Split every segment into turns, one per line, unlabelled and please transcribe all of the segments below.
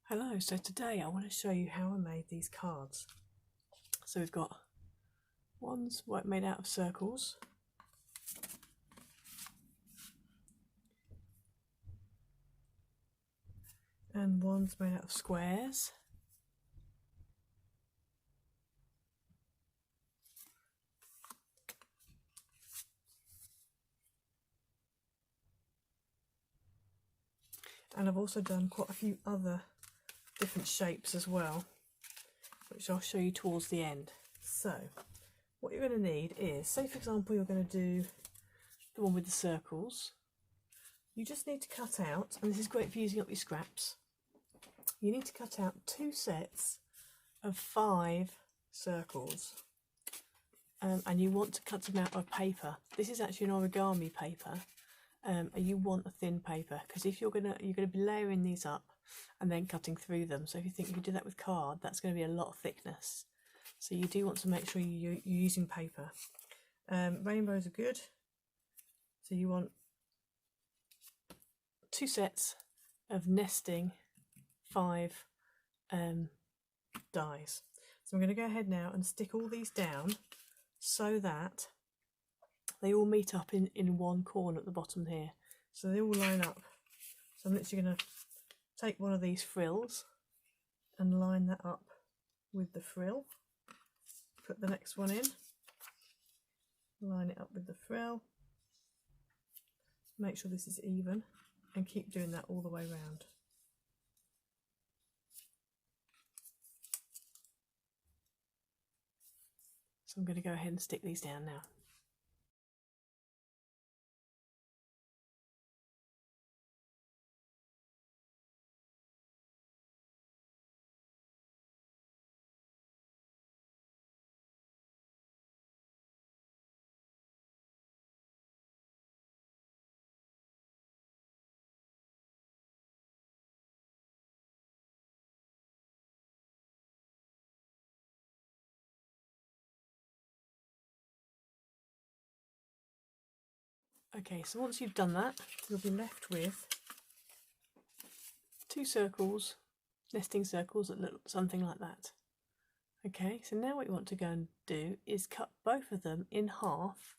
Hello, so today I want to show you how I made these cards. So we've got ones made out of circles, and ones made out of squares, and I've also done quite a few other different shapes as well, which I'll show you towards the end. So what you're going to need is, say for example you're going to do the one with the circles, you just need to cut out, and this is great for using up your scraps, you need to cut out 2 sets of 5 circles, and you want to cut them out of paper. This is actually an origami paper, and you want a thin paper, because if you're gonna be layering these up and then cutting through them. So if you think you could do that with card, that's going to be a lot of thickness. So you do want to make sure you're using paper. Rainbows are good. So you want 2 sets of nesting 5 dies. So I'm going to go ahead now and stick all these down so that they all meet up in one corner at the bottom here. So they all line up. So I'm literally going to take one of these frills and line that up with the frill. Put the next one in, line it up with the frill. Make sure this is even and keep doing that all the way around. So I'm going to go ahead and stick these down now. Okay, so once you've done that, you'll be left with 2 circles, nesting circles that look something like that. Okay, so now what you want to go and do is cut both of them in half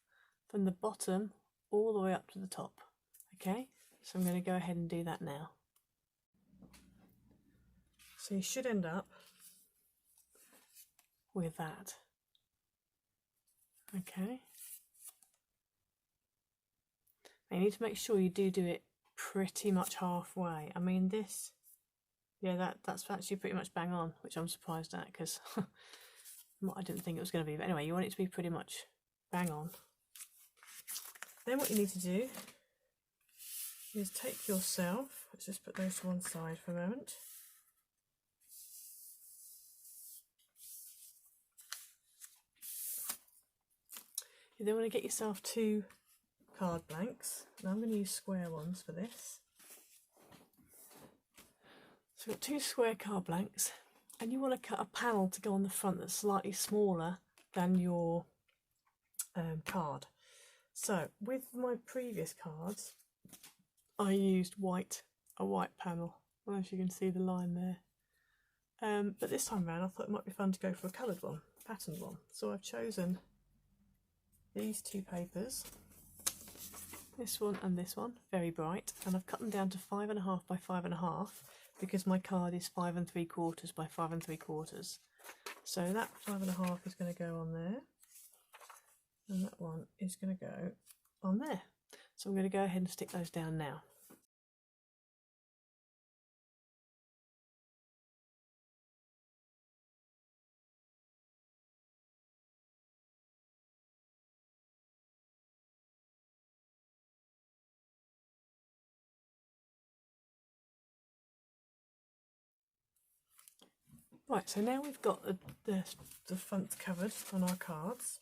from the bottom all the way up to the top. Okay, so I'm going to go ahead and do that now. So you should end up with that. Okay. You need to make sure you do it pretty much halfway. I mean, this, yeah, that's actually pretty much bang on, which I'm surprised at, because I didn't think it was going to be. But anyway, you want it to be pretty much bang on. Then what you need to do is take yourself, let's just put those to one side for a moment. You then want to get yourself 2 card blanks. Now I'm going to use square ones for this. So you've got 2 square card blanks, and you want to cut a panel to go on the front that's slightly smaller than your card. So with my previous cards, I used a white panel. I don't know if you can see the line there. But this time around I thought it might be fun to go for a coloured one, patterned one. So I've chosen these 2 papers, this one and this one, very bright, and I've cut them down to 5.5 by 5.5 because my card is 5 3/4 by 5 3/4. So that 5.5 is going to go on there, and that one is going to go on there. So I'm going to go ahead and stick those down now. Right, so now we've got the front covered on our cards.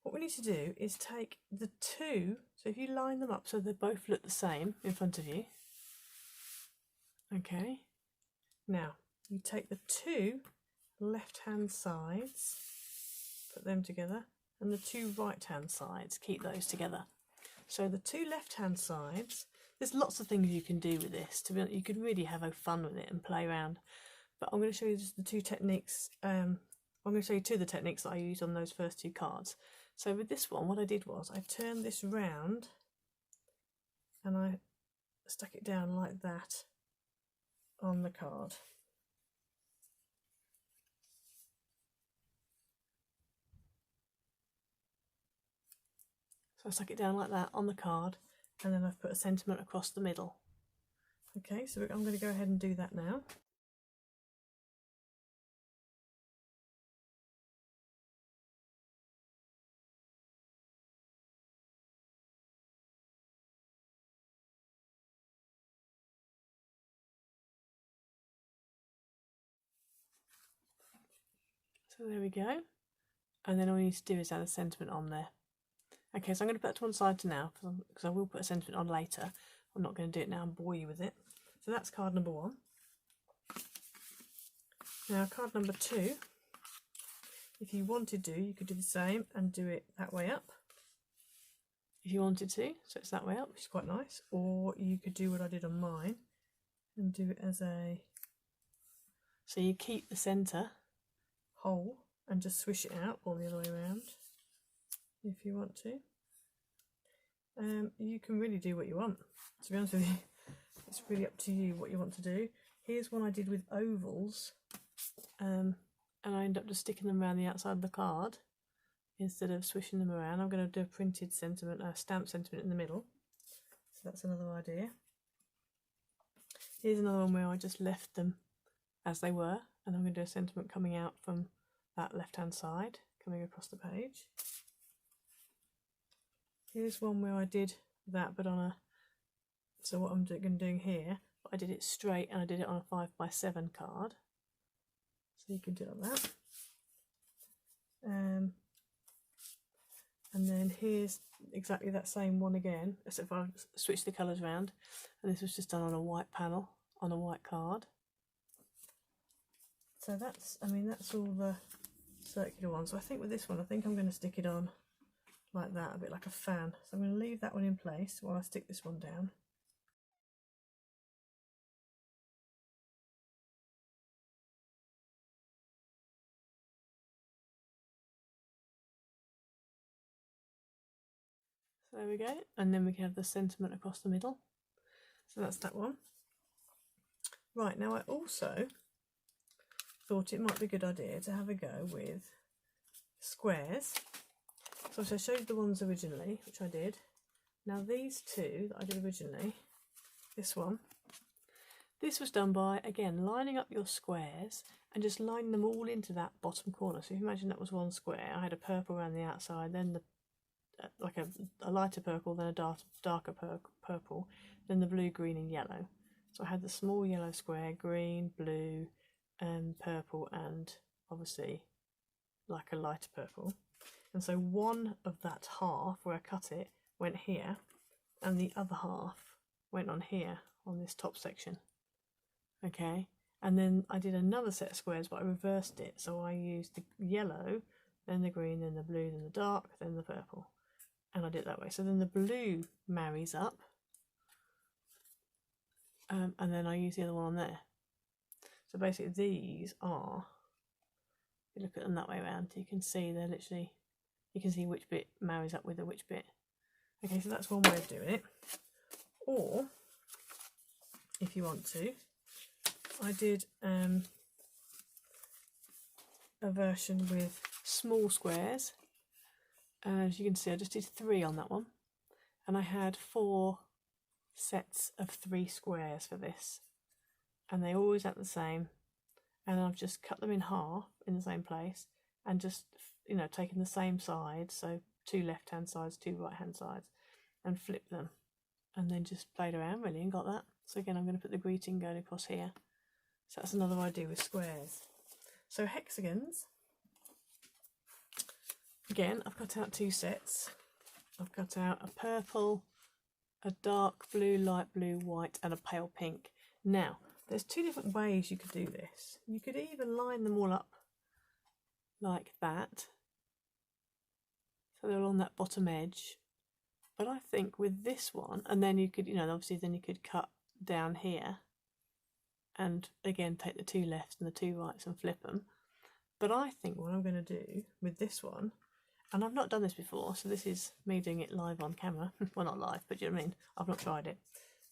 What we need to do is take the 2, so if you line them up so they both look the same in front of you. Okay, now you take the 2 left-hand sides, put them together, and the 2 right-hand sides, keep those together. So the 2 left-hand sides, There's lots of things you can do with this. To be honest, you can really have fun with it and play around. But I'm going to show you just the two techniques. I'm going to show you two of the techniques that I used on those first two cards. So with this one, what I did was I turned this round and I stuck it down like that on the card. So I stuck it down like that on the card, and then I've put a sentiment across the middle. Okay, so I'm going to go ahead and do that now. So there we go. And then all you need to do is add a sentiment on there. Okay, so I'm going to put that to one side to now, because I will put a sentiment on later. I'm not going to do it now and bore you with it. So that's card number 1. Now card number 2, if you wanted to, you could do the same and do it that way up. If you wanted to, so it's that way up, which is quite nice. Or you could do what I did on mine and do it as a... So you keep the centre whole and just swish it out all the other way around if you want to. You can really do what you want, to be honest with you. It's really up to you what you want to do. Here's one I did with ovals, and I ended up just sticking them around the outside of the card instead of swishing them around. I'm going to do a printed sentiment, a stamped sentiment in the middle. So that's another idea. Here's another one where I just left them as they were, and I'm going to do a sentiment coming out from that left-hand side, coming across the page. Here's one where I did that, but on a... So what I'm doing here, I did it straight, and I did it on a 5x7 card. So you can do it like that. And then here's exactly that same one again, except I've switched the colours around, and this was just done on a white panel, on a white card. So that's, I mean, that's all the circular ones. So I think with this one, I think I'm going to stick it on like that, a bit like a fan. So I'm going to leave that one in place while I stick this one down. So there we go, and then we can have the sentiment across the middle. So that's that one. Right, now I also thought it might be a good idea to have a go with squares. So I showed you the ones originally, which I did. Now these two that I did originally, this one, this was done by, again, lining up your squares and just lining them all into that bottom corner. So if you imagine that was one square, I had a purple around the outside, then the like a lighter purple, then a darker purple, then the blue, green and yellow. So I had the small yellow square, green, blue and purple, and obviously like a lighter purple. And so one of that half where I cut it went here, and the other half went on here on this top section. Okay, and then I did another set of squares, but I reversed it. So I used the yellow, then the green, then the blue, then the dark, then the purple. And I did it that way. So then the blue marries up, and then I use the other one on there. So basically these are, if you look at them that way around, you can see they're literally, you can see which bit marries up with which bit. Okay, so that's one way of doing it. Or, if you want to, I did a version with small squares. As you can see, I just did 3 on that one, and I had 4 sets of 3 squares for this, and they always act the same, and I've just cut them in half in the same place and just, you know, taken the same sides, so 2 left hand sides, 2 right hand sides, and flipped them, and then just played around really and got that. So again, I'm going to put the greeting going across here. So that's another idea with squares. So hexagons, again, I've cut out 2 sets. I've cut out a purple, a dark blue, light blue, white, and a pale pink. Now, there's 2 different ways you could do this. You could either line them all up like that, so they're on that bottom edge, But I think with this one, and then you could, you know, obviously then you could cut down here and again take the two lefts and the two rights and flip them. But I think what I'm going to do with this one, and I've not done this before, so this is me doing it live on camera. Well, not live, but you know what I mean? I've not tried it.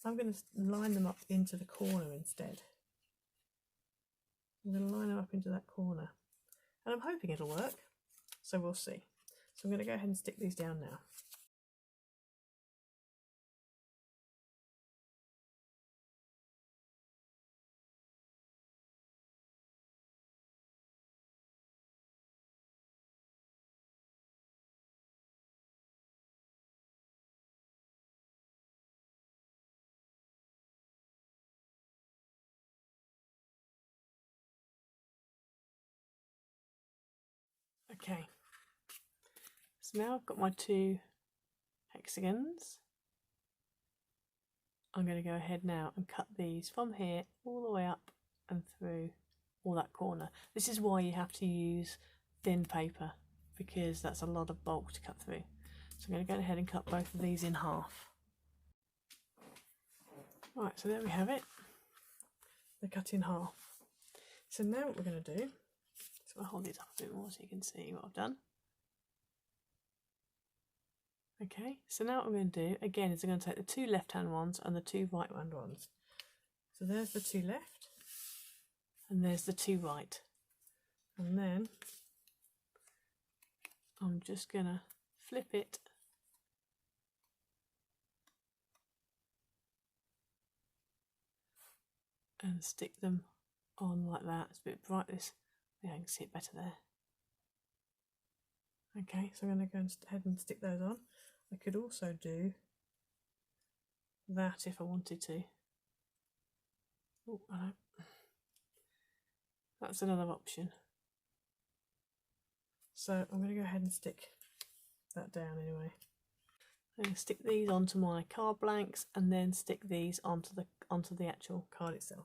So I'm going to line them up into the corner instead. I'm going to line them up into that corner. And I'm hoping it'll work, so we'll see. So I'm going to go ahead and stick these down now. Okay, so now I've got my two hexagons. I'm going to go ahead now and cut these from here all the way up and through all that corner. This is why you have to use thin paper, because that's a lot of bulk to cut through. So I'm going to go ahead and cut both of these in half. Right, so there we have it. They're cut in half. So now what we're going to do, so I'll hold these up a bit more so you can see what I've done. Okay, so now what I'm going to do, again, is I'm going to take the two left-hand ones and the two right-hand ones. So there's the two left, and there's the two right. And then I'm just going to flip it and stick them on like that. It's a bit bright, this. Yeah, I can see it better there. Okay, so I'm going to go ahead and stick those on. I could also do that if I wanted to. Oh, I don't. That's another option. So I'm going to go ahead and stick that down anyway. I'm going to stick these onto my card blanks and then stick these onto the actual card itself.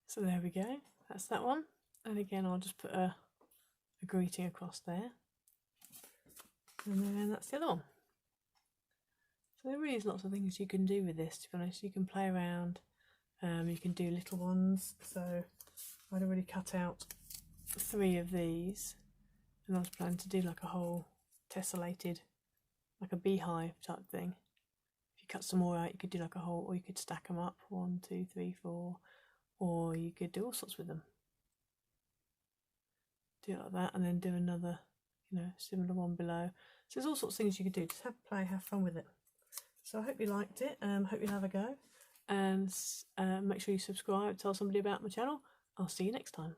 So there we go, that's that one. And again, I'll just put a greeting across there. And then that's the other one. So there really is lots of things you can do with this, to be honest. You can play around, you can do little ones. So I'd already cut out 3 of these, and I was planning to do like a whole tessellated, like a beehive type thing. If you cut some more out, you could do like a whole, or you could stack them up, 1, 2, 3, 4, or you could do all sorts with them. Do it like that, and then do another, you know, similar one below. So there's all sorts of things you could do. Just have play, have fun with it. So I hope you liked it. Hope you'll have a go, and make sure you subscribe, tell somebody about my channel. I'll see you next time.